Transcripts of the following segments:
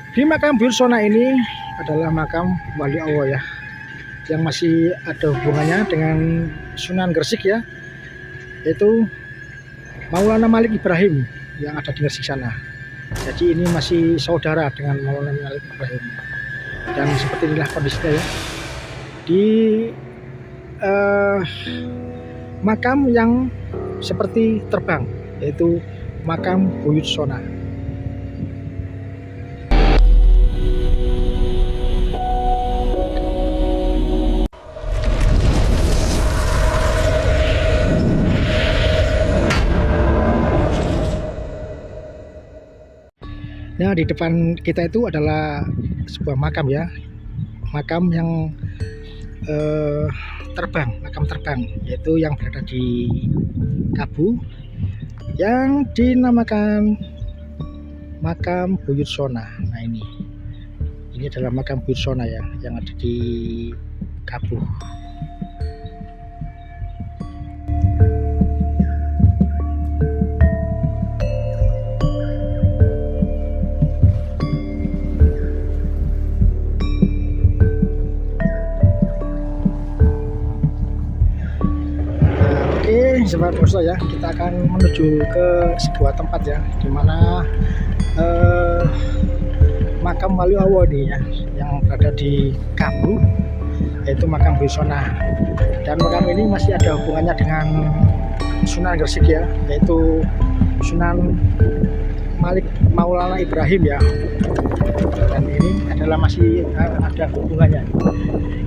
Di makam Buyursona ini adalah makam Wali Allah ya, yang masih ada hubungannya dengan Sunan Gresik ya, yaitu Maulana Malik Ibrahim yang ada di Gresik sana. Jadi ini masih saudara dengan Maulana Malik Ibrahim. Dan seperti inilah kondisinya ya. Di makam yang seperti terbang, yaitu makam Buyursona. Nah, di depan kita itu adalah sebuah makam ya, makam yang terbang, makam terbang, yaitu yang berada di Kabu, yang dinamakan makam Buyursona. Nah ini adalah makam Buyursona ya, yang ada di Kabu. Sobat Posto ya, kita akan menuju ke sebuah tempat ya, dimana makam Wali Allah ini ya, yang berada di Kabu, yaitu makam Buyursona. Dan makam ini masih ada hubungannya dengan Sunan Gresik ya, yaitu Sunan Malik Maulana Ibrahim ya. Dan ini adalah masih ada hubungannya.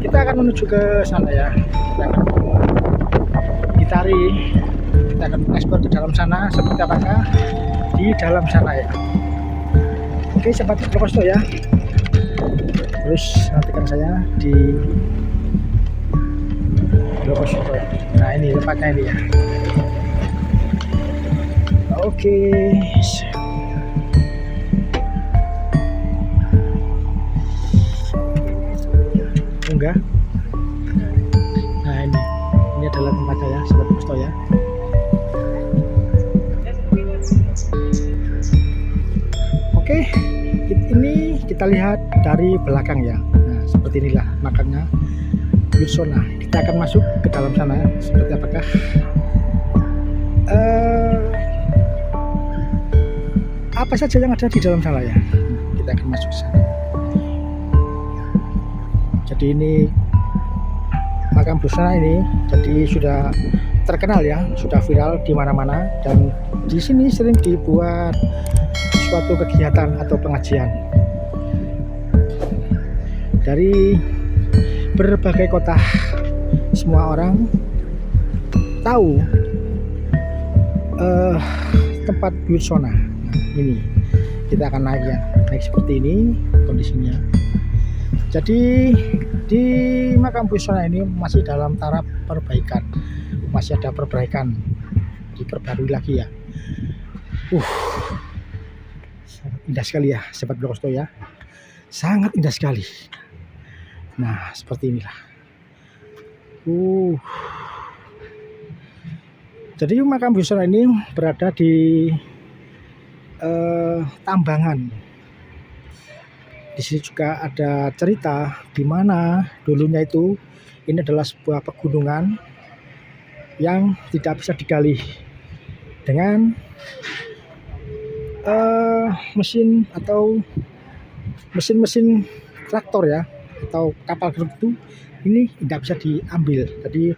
Kita akan menuju ke sana ya. Kita akan mengeksplor ke dalam sana seperti apakah di dalam sana ya. Oke, sobat Posto ya, terus nantikan saya di Posto. Nah ini tempatnya ini ya. Oke. Enggak. Nah ini adalah tempatnya ya, sobat Posto ya. Oke, ini kita lihat dari belakang ya. Nah, seperti inilah makamnya Buyursona. Kita akan masuk ke dalam sana ya. Seperti apakah apa saja yang ada di dalam sana ya. Kita akan masuk ke sana. Jadi ini makam Buyursona ini jadi sudah terkenal ya, sudah viral di mana-mana, dan di sini sering dibuat suatu kegiatan atau pengajian dari berbagai kota. Semua orang tahu tempat Buyursona. Nah, ini kita akan naik ya, naik seperti ini kondisinya. Jadi di makam Buyursona ini masih dalam taraf perbaikan, masih ada perbaikan, diperbarui lagi ya. Indah sekali ya, sobat Posto ya, sangat indah sekali. Nah seperti inilah. Jadi makam Buyursona ini berada di Tambangan. Di sini juga ada cerita di mana dulunya itu ini adalah sebuah pegunungan yang tidak bisa digali dengan mesin atau mesin traktor ya, atau kapal itu, ini tidak bisa diambil. Jadi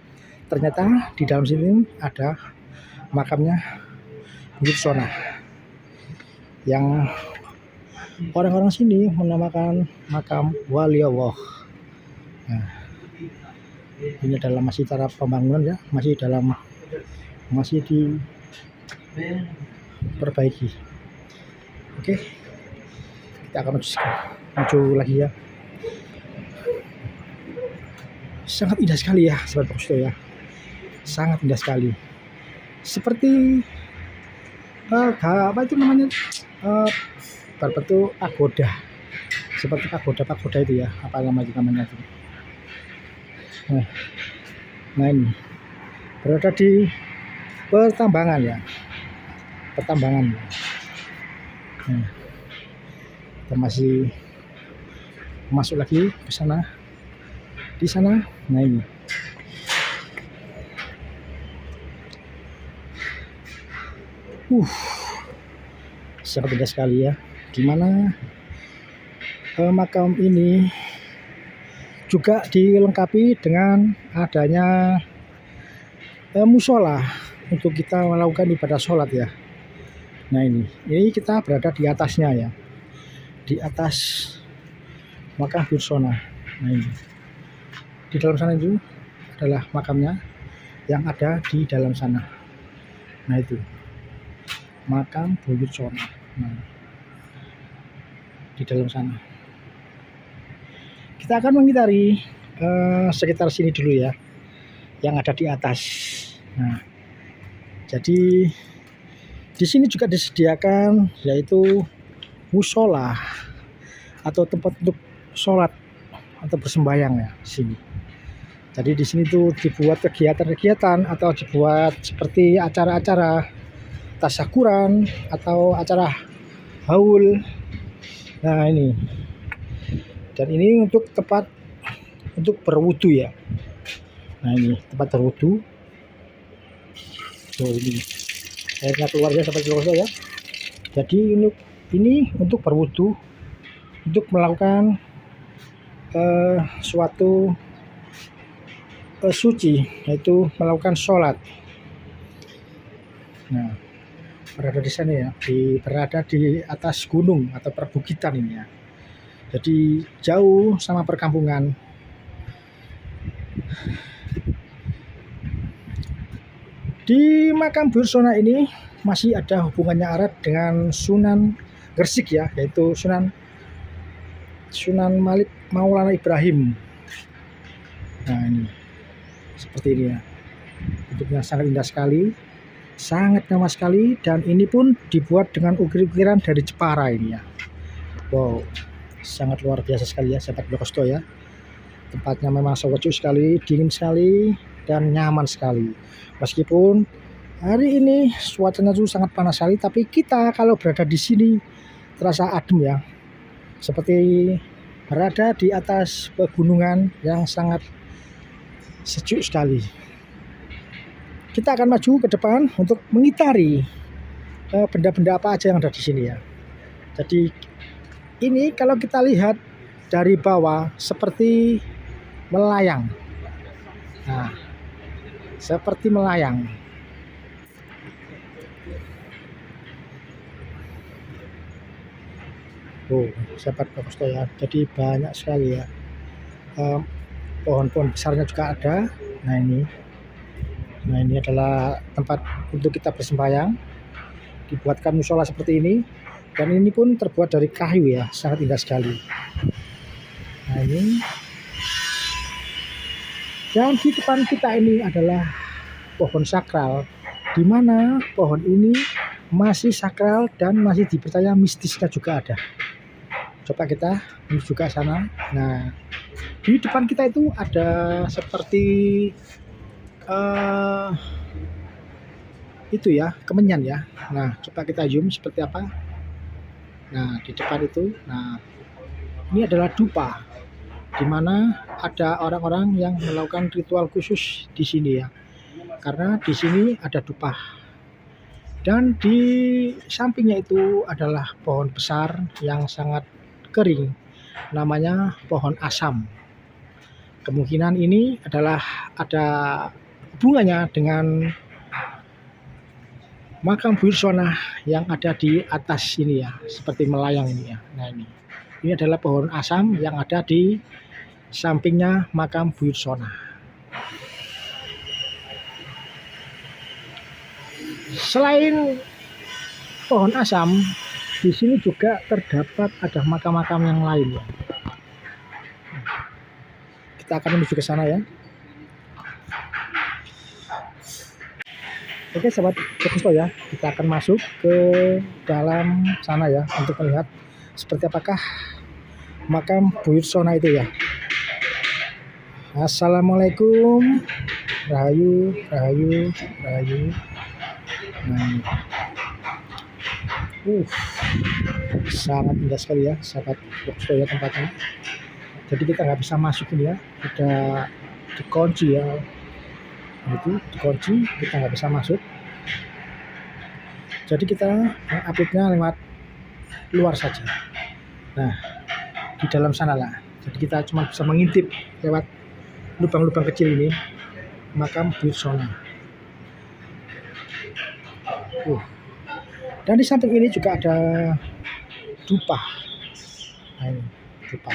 ternyata di dalam sini ada makamnya Buyursona yang orang-orang sini menamakan makam Wali Allah. Nah, ini adalah masih taraf pembangunan ya, masih diperbaiki. Oke, kita akan menuju lagi ya. Sangat indah sekali ya, sobat Posto ya, sangat indah sekali. Seperti apa itu namanya, berbentuk pagoda, seperti pagoda itu ya, apa namanya itu. Nah ini berada di pertambangan ya, pertambangan. Kita masih masuk lagi ke sana, di sana. Nah ini sangat indah sekali ya. Gimana makam ini juga dilengkapi dengan adanya musola untuk kita melakukan ibadah sholat ya. Nah ini kita berada di atasnya ya, di atas makam Buyut Shona. Nah ini di dalam sana itu adalah makamnya yang ada di dalam sana. Nah itu makam Buyut Shona. Nah, di dalam sana kita akan mengitari sekitar sini dulu ya, yang ada di atas. Nah, jadi di sini juga disediakan yaitu musola atau tempat untuk sholat atau bersembahyang ya di sini. Jadi di sini tuh dibuat kegiatan-kegiatan atau dibuat seperti acara-acara tasyakuran atau acara haul. Nah ini, dan ini untuk tempat untuk berwudu ya. Nah ini tempat berwudu. So ini airnya keluar ya sampai keluar ya. Jadi ini untuk berwudu, untuk melakukan suatu suci, yaitu melakukan sholat. Nah, berada di sana ya, berada di atas gunung atau perbukitan ini ya. Jadi jauh sama perkampungan. Di makam Buyut Shona ini masih ada hubungannya erat dengan Sunan Gresik ya, yaitu Sunan Malik Maulana Ibrahim. Nah ini seperti ini ya, bentuknya sangat indah sekali, sangat nyaman sekali, dan ini pun dibuat dengan ukir-ukiran dari Jepara ini ya. Wow, sangat luar biasa sekali ya sahabat Blokosto ya. Tempatnya memang sejuk sekali, dingin sekali, dan nyaman sekali. Meskipun hari ini cuacanya itu sangat panas sekali, tapi kita kalau berada di sini terasa adem ya, seperti berada di atas pegunungan yang sangat sejuk sekali. Kita akan maju ke depan untuk mengitari benda-benda apa aja yang ada di sini ya. Jadi ini kalau kita lihat dari bawah seperti melayang. Nah, seperti melayang. Oh, sahabat Blokosto ya. Jadi banyak sekali ya. Pohon-pohon besarnya juga ada. Nah ini adalah tempat untuk kita bersembahyang. Dibuatkan musola seperti ini. Dan ini pun terbuat dari kayu ya, sangat indah sekali. Nah ini. Dan di depan kita ini adalah pohon sakral, di mana pohon ini masih sakral dan masih dipercaya mistisnya juga ada. Coba kita menuju ke sana. Nah, di depan kita itu ada seperti itu ya, kemenyan ya. Nah, coba kita zoom seperti apa. Nah, di depan itu, nah ini adalah dupa, di mana ada orang-orang yang melakukan ritual khusus di sini ya. Karena di sini ada dupa. Dan di sampingnya itu adalah pohon besar yang sangat kering, namanya pohon asam. Kemungkinan ini adalah ada hubungannya dengan makam Buyut Shona yang ada di atas ini ya, seperti melayang ini ya. Nah ini adalah pohon asam yang ada di sampingnya makam Buyut Shona. Selain pohon asam, di sini juga terdapat ada makam-makam yang lain ya. Kita akan menuju ke sana ya. Oke sahabat Blokosto ya, kita akan masuk ke dalam sana ya untuk melihat seperti apakah makam Buyut Shona itu ya. Assalamualaikum, rahayu. Nah, sangat indah sekali ya sahabat Boxto ya tempatnya. Jadi kita nggak bisa masuk ini ya, udah dikunci ya, itu dikunci, kita nggak bisa masuk. Jadi kita uploadnya lewat luar saja. Nah, di dalam sana lah. Jadi kita cuma bisa mengintip lewat lubang-lubang kecil ini makam Buyut Sona. Dan di samping ini juga ada dupa. Nah, ini dupa.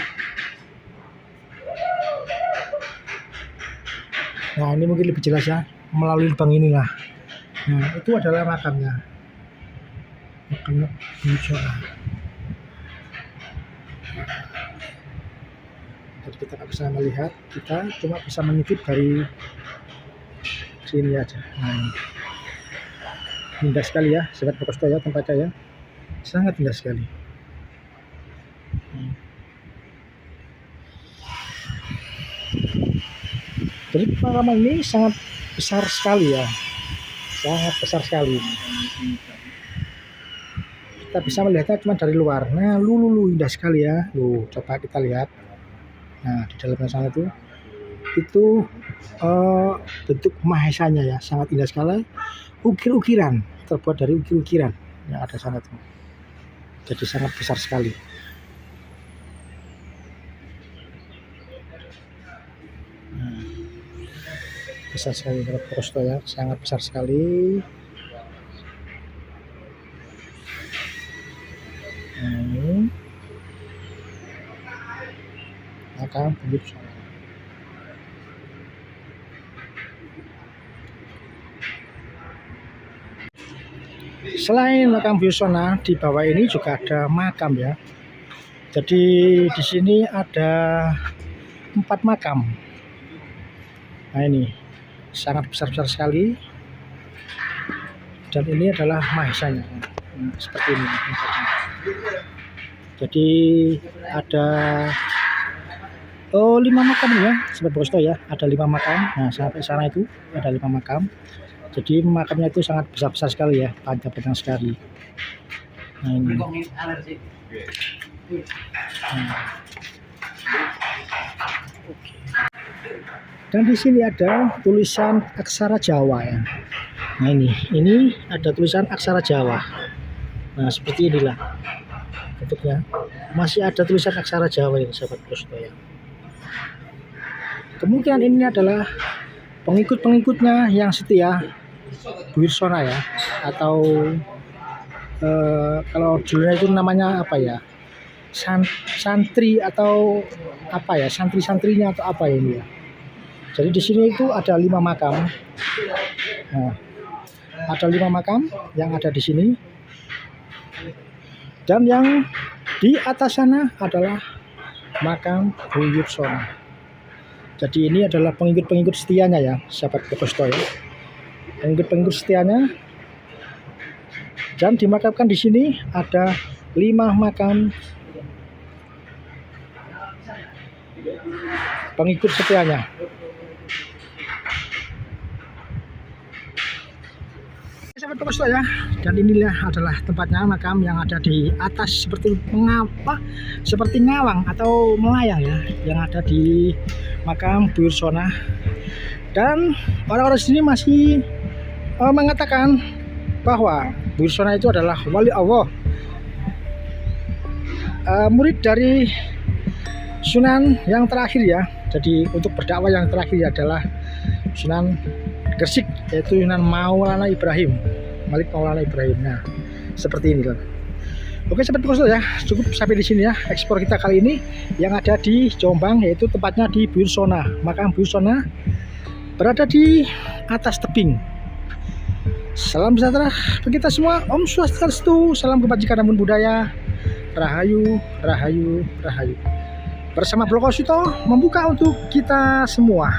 Nah, ini mungkin lebih jelas ya melalui lubang inilah. Nah, itu adalah makamnya Buyut Sona. Jadi kita nggak bisa melihat, kita cuma bisa mengintip dari sini aja. Nah, indah sekali ya sahabat Boxto ya tempatnya ya, sangat indah sekali. Jadi pengalaman ini sangat besar sekali ya, sangat besar sekali. Kita bisa melihatnya cuma dari luar. Nah, lulu indah sekali ya. Coba kita lihat. Nah, di dalamnya sana itu bentuk mahesanya ya, sangat indah sekali. Ukir-ukiran, terbuat dari ukir-ukiran yang ada sana tuh. Jadi sangat besar sekali. Nah, besar sekali Boxto ya, sangat besar sekali. Ini makam Buyut Sona. Selain makam Buyut Sona, di bawah ini juga ada makam ya. Jadi di sini ada 4 makam. Nah, ini sangat besar-besar sekali. Dan ini adalah mahesanya. Nah, seperti ini. Jadi ada 5 makam ya, sahabat Boxto ya. Ada 5 makam. Nah, sampai sana itu ada 5 makam. Jadi makamnya itu sangat besar-besar sekali ya, panjang-panjang sekali. Nah, ini. Dan di sini ada tulisan aksara Jawa ya. Nah, ini ada tulisan aksara Jawa. Nah, seperti inilah bentuknya. Masih ada tulisan aksara Jawa ini sahabat Boxto ya. Kemungkinan ini adalah pengikut-pengikutnya yang setia Buyut Sona ya, atau kalau dulunya itu namanya apa ya, santri atau apa ya, santri-santrinya atau apa ini ya. Jadi di sini itu ada 5 makam. Nah, ada 5 makam yang ada di sini, dan yang di atas sana adalah makam Buyut Sona. Jadi ini adalah pengikut-pengikut setianya ya sahabat Boxto ya, pengikut-pengikut setianya. Dan dimakamkan di sini ada 5 makam pengikut setianya. Sahabat Boxto ya, dan inilah adalah tempatnya makam yang ada di atas, seperti seperti ngawang atau melayang ya, yang ada di makam Buyut Sona. Dan orang-orang sini masih mengatakan bahwa Buyut Sona itu adalah wali Allah, murid dari Sunan yang terakhir ya. Jadi untuk berdakwah yang terakhir adalah Sunan Gresik, yaitu Sunan Maulana Ibrahim, Malik Maulana Ibrahim. Nah, seperti ini kan. Oke sahabat Boxto ya, cukup sampai di sini ya ekspor kita kali ini yang ada di Jombang, yaitu tempatnya di Buyut Sona. Makam Buyut Sona berada di atas tebing. Salam sejahtera bagi kita semua. Om Swastiastu, salam kebajikan dan budaya. Rahayu, rahayu, rahayu. Bersama Bloko Suto membuka untuk kita semua.